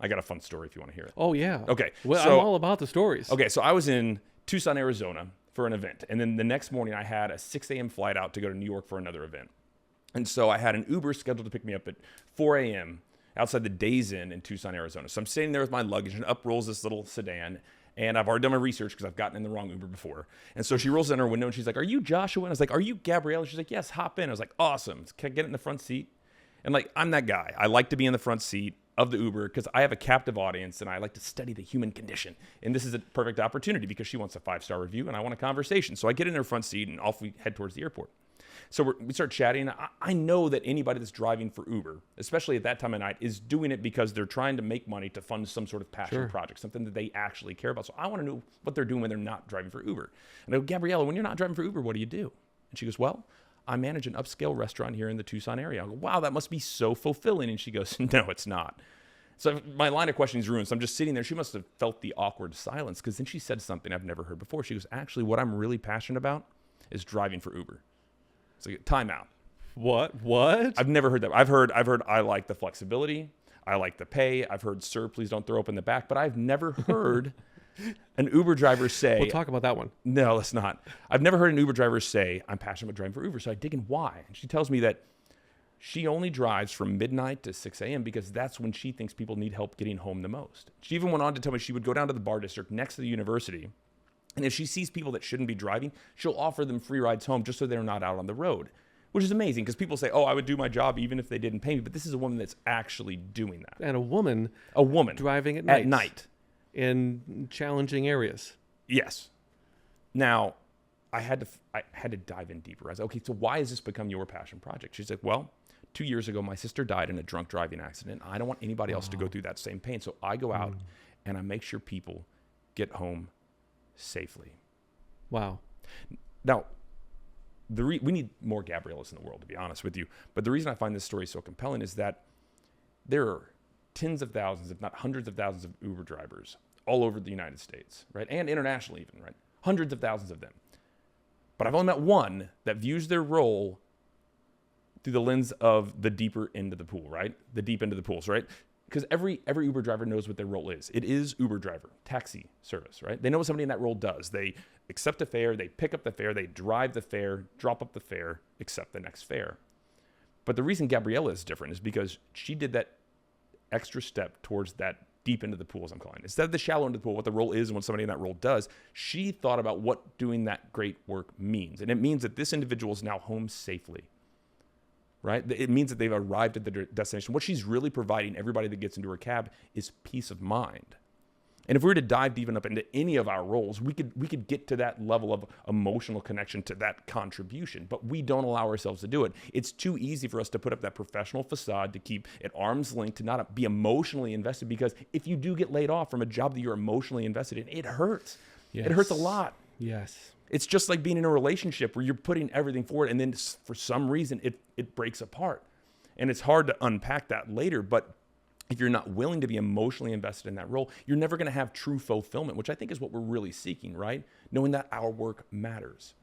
I got a fun story if you want to hear it. Oh, yeah. Okay. Well, so, I'm all about the stories. Okay, so I was in Tucson, Arizona for an event. And then the next morning I had a 6 a.m. flight out to go to New York for another event. And so I had an Uber scheduled to pick me up at 4 a.m. outside the Days Inn in Tucson, Arizona. So I'm sitting there with my luggage, and up rolls this little sedan. And I've already done my research because I've gotten in the wrong Uber before. And so she rolls in her window and she's like, "Are you Joshua?" And I was like, "Are you Gabrielle?" And she's like, "Yes, hop in." I was like, "Awesome. Can I get in the front seat?" And like, I'm that guy. I like to be in the front seat of the Uber because I have a captive audience and I like to study the human condition. And this is a perfect opportunity because she wants a 5-star review and I want a conversation. So I get in her front seat and off we head towards the airport. So we start chatting. I know that anybody that's driving for Uber, especially at that time of night, is doing it because they're trying to make money to fund some sort of passion project, something that they actually care about. So I want to know what they're doing when they're not driving for Uber. And I go, "Gabriella, when you're not driving for Uber, what do you do?" And she goes, "Well, I manage an upscale restaurant here in the Tucson area." I go, "Wow, that must be so fulfilling." And she goes, "No, it's not." So my line of questioning is ruined. So I'm just sitting there. She must have felt the awkward silence because then she said something I've never heard before. She goes, "Actually, what I'm really passionate about is driving for Uber." So time out. What? I've never heard that. I've heard I like the flexibility. I like the pay. I've heard, "Sir, please don't throw up in the back." But I've never heard an Uber driver say, We'll talk about that one. no, let's not. I've never heard an Uber driver say, "I'm passionate about driving for Uber." So I dig in why. And she tells me that she only drives from midnight to 6 a.m. because that's when she thinks people need help getting home the most. She even went on to tell me she would go down to the bar district next to the university. And if she sees people that shouldn't be driving, she'll offer them free rides home just so they're not out on the road, which is amazing because people say, "Oh, I would do my job even if they didn't pay me." But this is a woman that's actually doing that. And a woman driving at night. In challenging areas. Yes. Now, I had to dive in deeper. I was like, "Okay, so why has this become your passion project?" She's like, "Well, 2 years ago, my sister died in a drunk driving accident. I don't want anybody else to go through that same pain. So I go out and I make sure people get home safely." Wow. Now, we need more Gabriellas in the world, to be honest with you. But the reason I find this story so compelling is that there are tens of thousands, if not hundreds of thousands of Uber drivers all over the United States, right? And internationally even, right? Hundreds of thousands of them. But I've only met one that views their role through the lens of the deeper end of the pool, right? The deep end of the pools, right? Because every Uber driver knows what their role is. It is Uber driver, taxi service, right? They know what somebody in that role does. They accept a fare, they pick up the fare, they drive the fare, drop up the fare, accept the next fare. But the reason Gabriella is different is because she did that extra step towards that deep into the pool, as I'm calling it. Instead of the shallow end of the pool, what the role is and what somebody in that role does, she thought about what doing that great work means. And it means that this individual is now home safely. Right? It means that they've arrived at the destination. What she's really providing everybody that gets into her cab is peace of mind. And if we were to dive deep enough into any of our roles, we could get to that level of emotional connection to that contribution, but we don't allow ourselves to do it. It's too easy for us to put up that professional facade, to keep at arm's length, to not be emotionally invested, because if you do get laid off from a job that you're emotionally invested in, it hurts. Yes. It hurts a lot. Yes. It's just like being in a relationship where you're putting everything forward and then for some reason it breaks apart. And it's hard to unpack that later, but if you're not willing to be emotionally invested in that role, you're never going to have true fulfillment, which I think is what we're really seeking, right? Knowing that our work matters.